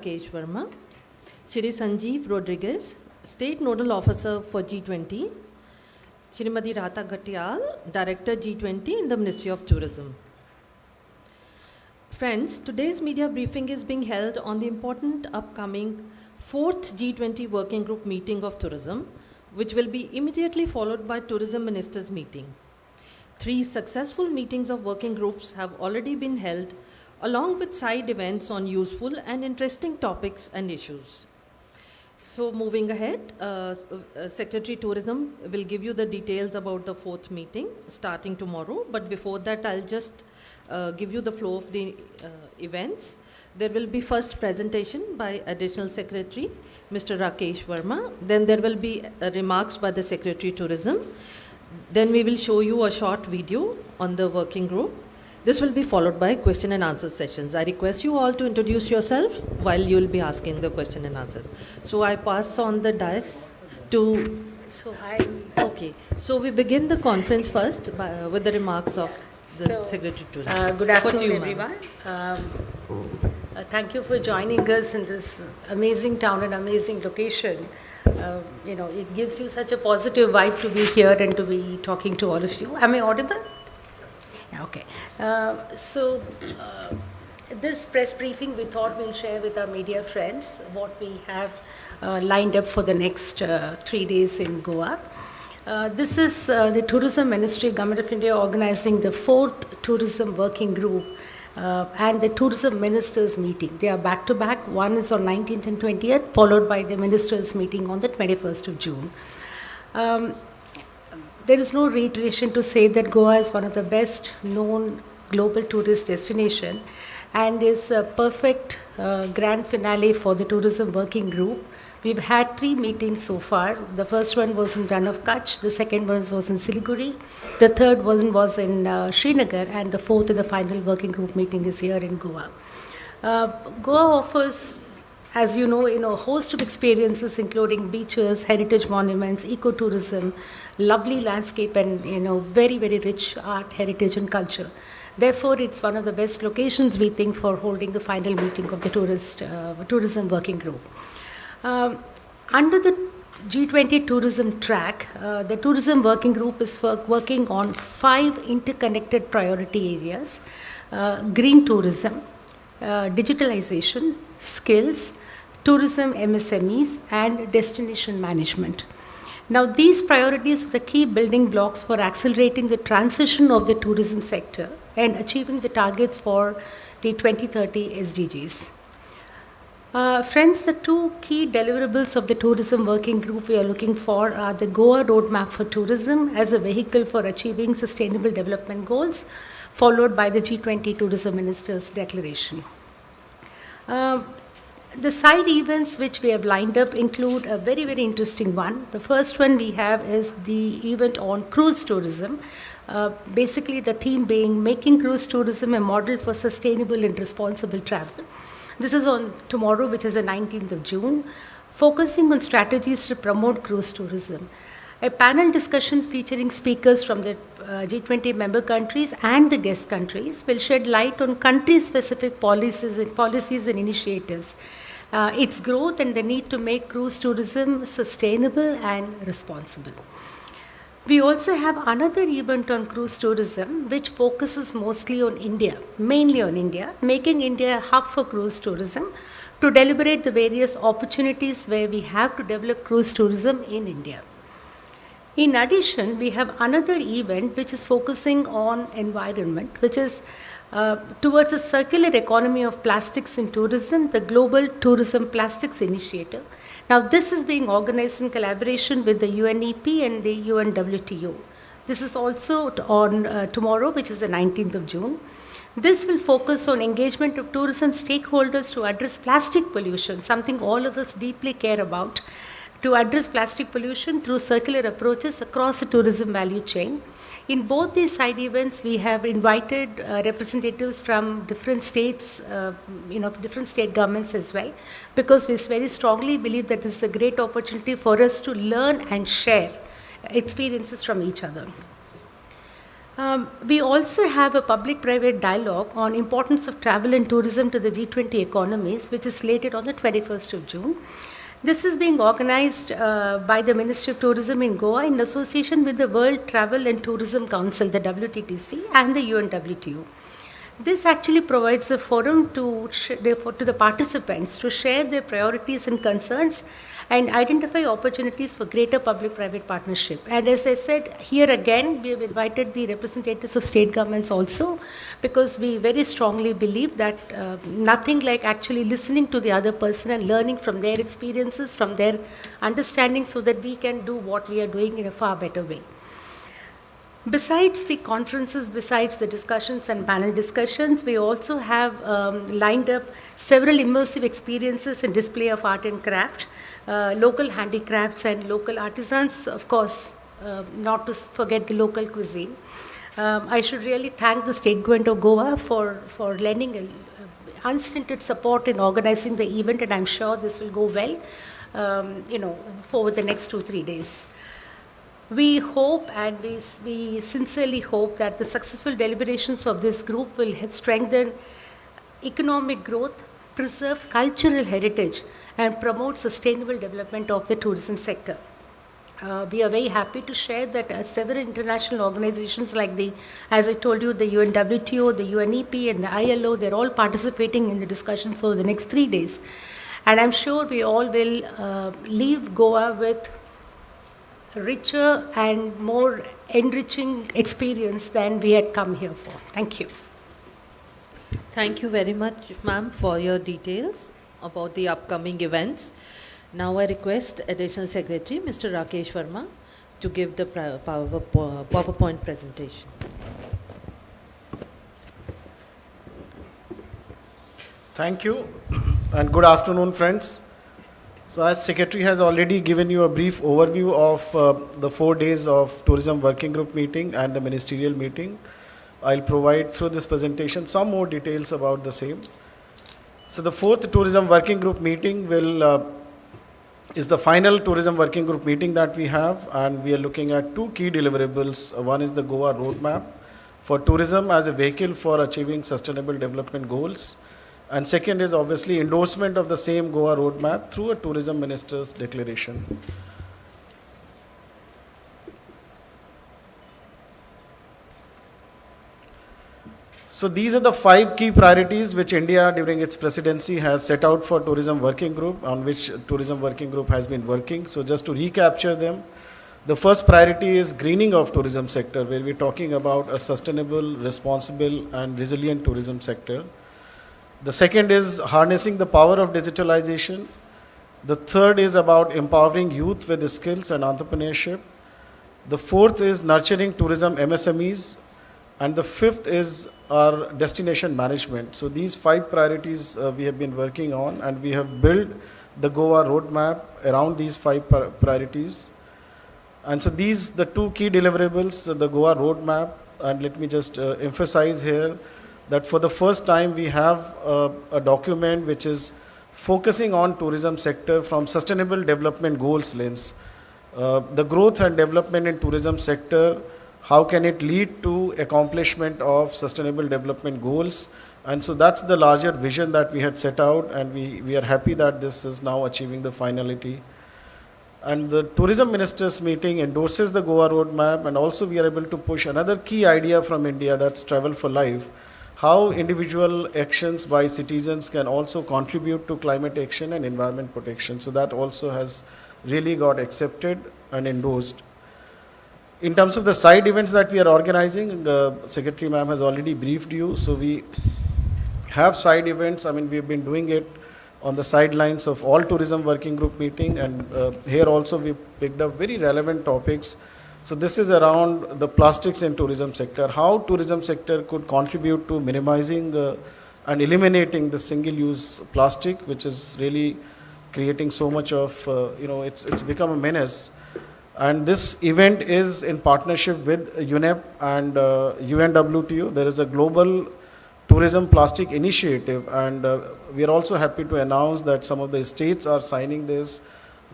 Rakesh Verma, Shri Sanjeev Rodriguez, State Nodal Officer for G20, Shrimati Rata Ghatyal, Director G20 in the Ministry of Tourism. Friends, today's media briefing is being held on the important upcoming 4th G20 Working Group meeting of tourism, which will be immediately followed by Tourism Ministers' meeting. 3 successful meetings of working groups have already been held, along with side events on useful and interesting topics and issues. So moving ahead, Secretary Tourism will give you the details about the 4th meeting starting tomorrow. But before that, I'll just give you the flow of the events. There will be first presentation by Additional Secretary, Mr. Rakesh Verma. Then there will be remarks by the Secretary Tourism. Then we will show you a short video on the working group. This will be followed by question and answer sessions. I request you all to introduce yourself while you will be asking the question and answers. So I pass on the dais to... Okay. So we begin the conference first with the remarks of the Secretary to Good afternoon, everyone. Thank you for joining us in this amazing town and amazing location. It gives you such a positive vibe to be here and to be talking to all of you. Am I audible? Okay. This press briefing we thought we'll share with our media friends what we have lined up for the next 3 days in Goa. This is the Tourism Ministry, Government of India, organizing the 4th Tourism Working Group and the Tourism Ministers meeting. They are back to back. One is on 19th and 20th, followed by the Ministers meeting on the 21st of June. There is no reiteration to say that Goa is one of the best known global tourist destination and is a perfect grand finale for the tourism working group. We've had 3 meetings so far. The first one was in Rann of Kutch, the second one was in Siliguri, the third one was in Srinagar, and the 4th and the final working group meeting is here in Goa. Goa offers, as you know, a host of experiences including beaches, heritage monuments, ecotourism, lovely landscape, and very, very rich art, heritage, and culture. Therefore, it's one of the best locations, we think, for holding the final meeting of the tourism working group. Under the G20 tourism track, the tourism working group is working on 5 interconnected priority areas: green tourism, digitalization, skills, tourism MSMEs, and destination management. Now, these priorities are the key building blocks for accelerating the transition of the tourism sector and achieving the targets for the 2030 SDGs. Friends, the 2 key deliverables of the tourism working group we are looking for are the Goa Roadmap for Tourism as a vehicle for achieving sustainable development goals, followed by the G20 Tourism Ministers Declaration. The side events which we have lined up include a very, very interesting one. The first one we have is the event on cruise tourism. Basically, the theme being making cruise tourism a model for sustainable and responsible travel. This is on tomorrow, which is the 19th of June, focusing on strategies to promote cruise tourism. A panel discussion featuring speakers from the G20 member countries and the guest countries will shed light on country-specific policies and initiatives, its growth, and the need to make cruise tourism sustainable and responsible. We also have another event on cruise tourism, which focuses mostly on India, mainly on India, making India a hub for cruise tourism to deliberate the various opportunities where we have to develop cruise tourism in India. In addition, we have another event which is focusing on environment, which is towards a circular economy of plastics in tourism, the Global Tourism Plastics Initiative. Now, this is being organized in collaboration with the UNEP and the UNWTO. This is also on tomorrow, which is the 19th of June. This will focus on engagement of tourism stakeholders to address plastic pollution, something all of us deeply care about, to address plastic pollution through circular approaches across the tourism value chain. In both these side events, we have invited representatives from different states, different state governments as well, because we very strongly believe that this is a great opportunity for us to learn and share experiences from each other. We also have a public-private dialogue on importance of travel and tourism to the G20 economies, which is slated on the 21st of June. This is being organized by the Ministry of Tourism in Goa in association with the World Travel and Tourism Council, the WTTC, and the UNWTO. This actually provides a forum to the participants to share their priorities and concerns and identify opportunities for greater public-private partnership. And as I said, here again, we have invited the representatives of state governments also, because we very strongly believe that nothing like actually listening to the other person and learning from their experiences, from their understanding, so that we can do what we are doing in a far better way. Besides the conferences, besides the discussions and panel discussions, we also have lined up several immersive experiences in display of art and craft, local handicrafts and local artisans, of course, not to forget the local cuisine. I should really thank the State Government of Goa for lending unstinted support in organizing the event, and I'm sure this will go well, for the next 2-3 days. We hope, and we sincerely hope, that the successful deliberations of this group will strengthen economic growth, preserve cultural heritage, and promote sustainable development of the tourism sector. We are very happy to share that several international organizations like as I told you, the UNWTO, the UNEP, and the ILO, they're all participating in the discussions over the next 3 days. And I'm sure we all will leave Goa with richer and more enriching experience than we had come here for. Thank you. Thank you very much, ma'am, for your details about the upcoming events. Now I request Additional Secretary Mr. Rakesh Verma to give the PowerPoint presentation. Thank you and good afternoon, friends. So as Secretary has already given you a brief overview of the 4 days of Tourism Working Group meeting and the ministerial meeting, I'll provide through this presentation some more details about the same. So the 4th Tourism Working Group meeting is the final Tourism Working Group meeting that we have, and we are looking at 2 key deliverables. One is the Goa roadmap for tourism as a vehicle for achieving sustainable development goals. And second is obviously endorsement of the same Goa roadmap through a tourism minister's declaration. So these are the 5 key priorities which India during its presidency has set out for Tourism Working Group, on which Tourism Working Group has been working. So just to recapture them, the first priority is greening of tourism sector, where we're talking about a sustainable, responsible and resilient tourism sector. The second is harnessing the power of digitalization. The third is about empowering youth with the skills and entrepreneurship. The fourth is nurturing tourism MSMEs. And the fifth is our destination management. So these 5 priorities we have been working on, and we have built the Goa roadmap around these 5 priorities. And so the 2 key deliverables, the Goa roadmap, and let me just emphasize here that for the first time we have a document which is focusing on tourism sector from sustainable development goals lens. The growth and development in tourism sector, how can it lead to accomplishment of sustainable development goals? And so that's the larger vision that we had set out, and we are happy that this is now achieving the finality. And the tourism ministers meeting endorses the Goa roadmap, and also we are able to push another key idea from India, that's travel for life. How individual actions by citizens can also contribute to climate action and environment protection. So that also has really got accepted and endorsed. In terms of the side events that we are organizing, the Secretary ma'am has already briefed you. So we have side events. I mean, we've been doing it on the sidelines of all tourism working group meeting, and here also we picked up very relevant topics. So this is around the plastics in tourism sector, how tourism sector could contribute to minimizing and eliminating the single-use plastic, which is really creating so much of, it's become a menace. And this event is in partnership with UNEP and UNWTO. There is a global tourism plastic initiative, and we are also happy to announce that some of the states are signing this.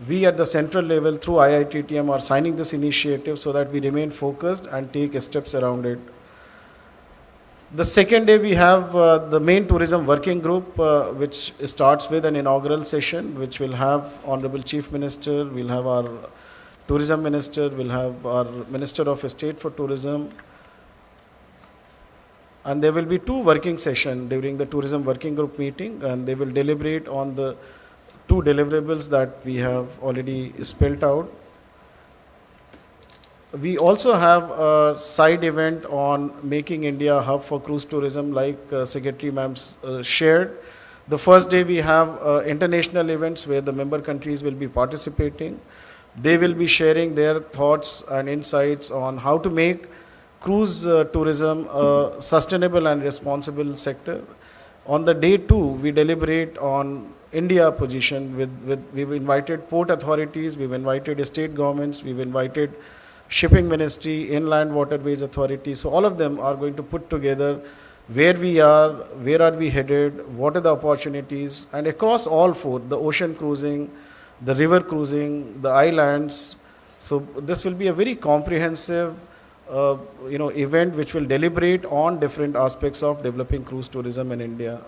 We at the central level through IITTM are signing this initiative so that we remain focused and take steps around it. The second day we have the main tourism working group, which starts with an inaugural session, which will have Honorable Chief Minister, we'll have our Tourism Minister, we'll have our Minister of State for Tourism, and there will be 2 working sessions during the tourism working group meeting, and they will deliberate on the 2 deliverables that we have already spelled out. We also have a side event on making India a hub for cruise tourism, like Secretary Ma'am shared. The first day we have international events where the member countries will be participating. They will be sharing their thoughts and insights on how to make cruise tourism a sustainable and responsible sector. On the day 2, we deliberate on India position. We've invited port authorities, we've invited state governments, we've invited Shipping Ministry, Inland Waterways Authority. So all of them are going to put together where we are we headed, what are the opportunities, and across all 4, the ocean cruising, the river cruising, the islands. So this will be a very comprehensive event which will deliberate on different aspects of developing cruise tourism in India.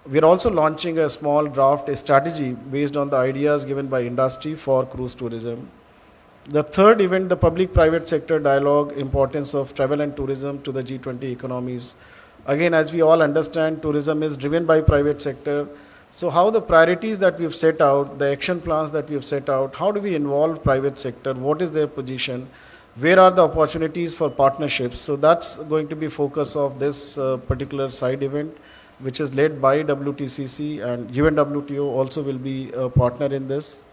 We are also launching a small draft strategy based on the ideas given by industry for cruise tourism. The third event, the public-private sector dialogue, importance of travel and tourism to the G20 economies. Again, as we all understand, tourism is driven by private sector. So how the priorities that we've set out, the action plans that we've set out, how do we involve private sector? What is their position? Where are the opportunities for partnerships? So that's going to be focus of this particular side event, which is led by WTCC, and UNWTO also will be a partner in this.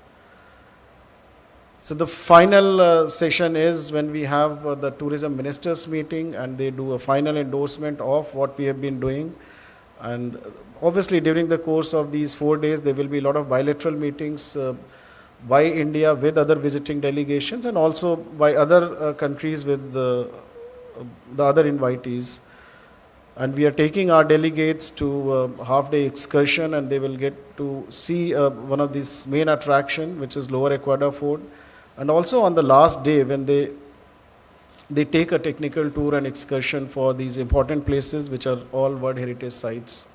So the final session is when we have the tourism ministers meeting, and they do a final endorsement of what we have been doing. And obviously during the course of these 4 days, there will be a lot of bilateral meetings by India with other visiting delegations, and also by other countries with the other invitees. And we are taking our delegates to a half-day excursion, and they will get to see one of these main attraction, which is Lower Ecuador Fort. And also on the last day, when they take a technical tour and excursion for these important places, which are all World Heritage Sites.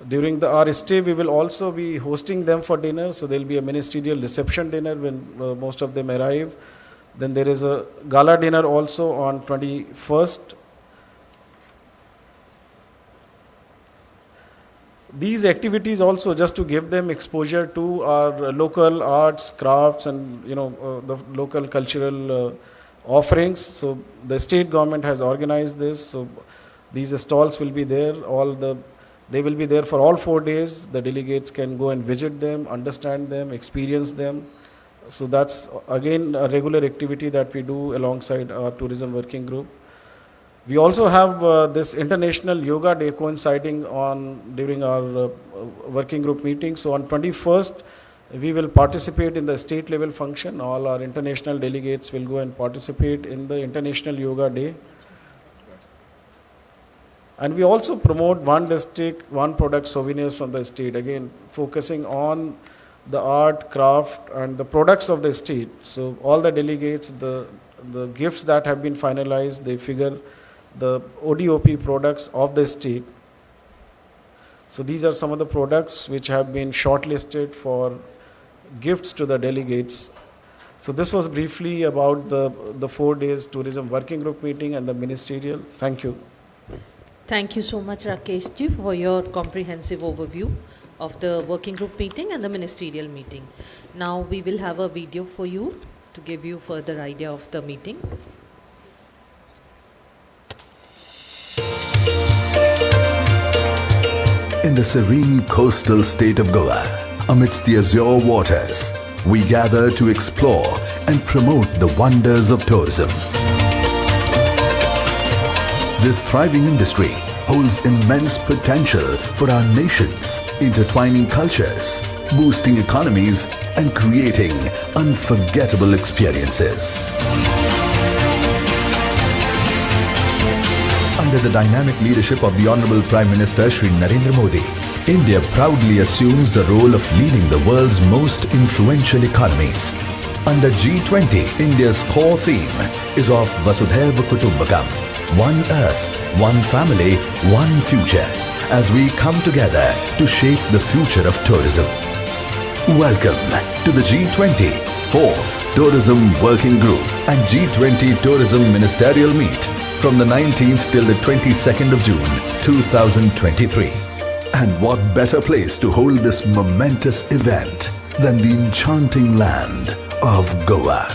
During our stay, we will also be hosting them for dinner. So there will be a ministerial reception dinner when most of them arrive. Then there is a gala dinner also on 21st. These activities also just to give them exposure to our local arts, crafts, and the local cultural offerings. So the state government has organized this. So these stalls will be there. They will be there for all 4 days. The delegates can go and visit them, understand them, experience them. So that's again a regular activity that we do alongside our tourism working group. We also have this International Yoga Day coinciding during our working group meeting. So on 21st, we will participate in the state level function. All our international delegates will go and participate in the International Yoga Day. And we also promote one district, one product souvenirs from the state, again focusing on the art, craft, and the products of the state. So all the delegates, the gifts that have been finalized, they figure the ODOP products of the state. So these are some of the products which have been shortlisted for gifts to the delegates. So this was briefly about the 4 days tourism working group meeting and the ministerial. Thank you. Thank you so much, Rakesh ji, for your comprehensive overview of the working group meeting and the ministerial meeting. Now we will have a video for you to give you further idea of the meeting. In the serene coastal state of Goa, amidst the azure waters, we gather to explore and promote the wonders of tourism. This thriving industry holds immense potential for our nations, intertwining cultures, boosting economies, and creating unforgettable experiences. Under the dynamic leadership of the Honorable Prime Minister Shri Narendra Modi, India proudly assumes the role of leading the world's most influential economies. Under G20, India's core theme is of Vasudhaiva Kutumbakam, one earth, one family, one future, as we come together to shape the future of tourism. Welcome to the G20 4th Tourism Working Group and G20 Tourism Ministerial Meet from the 19th till the 22nd of June 2023. And what better place to hold this momentous event than the enchanting land of Goa.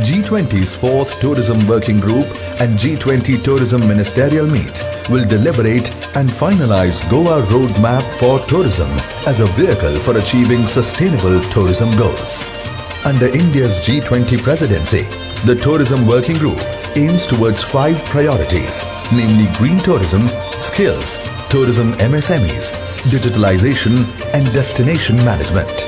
G20's 4th Tourism Working Group and G20 Tourism Ministerial Meet will deliberate and finalize Goa Roadmap for Tourism as a vehicle for achieving sustainable tourism goals. Under India's G20 presidency, the Tourism Working Group aims towards 5 priorities, namely green tourism, skills, tourism MSMEs, digitalization and destination management.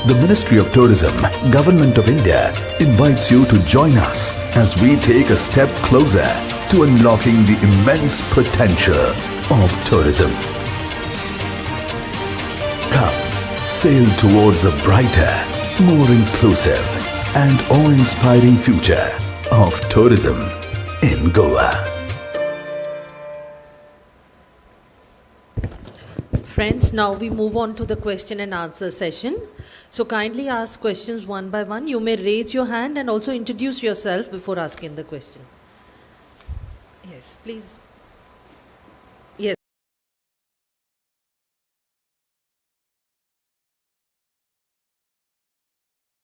The Ministry of Tourism, Government of India invites you to join us as we take a step closer to unlocking the immense potential of tourism. Come, sail towards a brighter, more inclusive and awe-inspiring future of tourism in Goa. Friends, now we move on to the question and answer session. So kindly ask questions one by one. You may raise your hand and also introduce yourself before asking the question. Yes, please.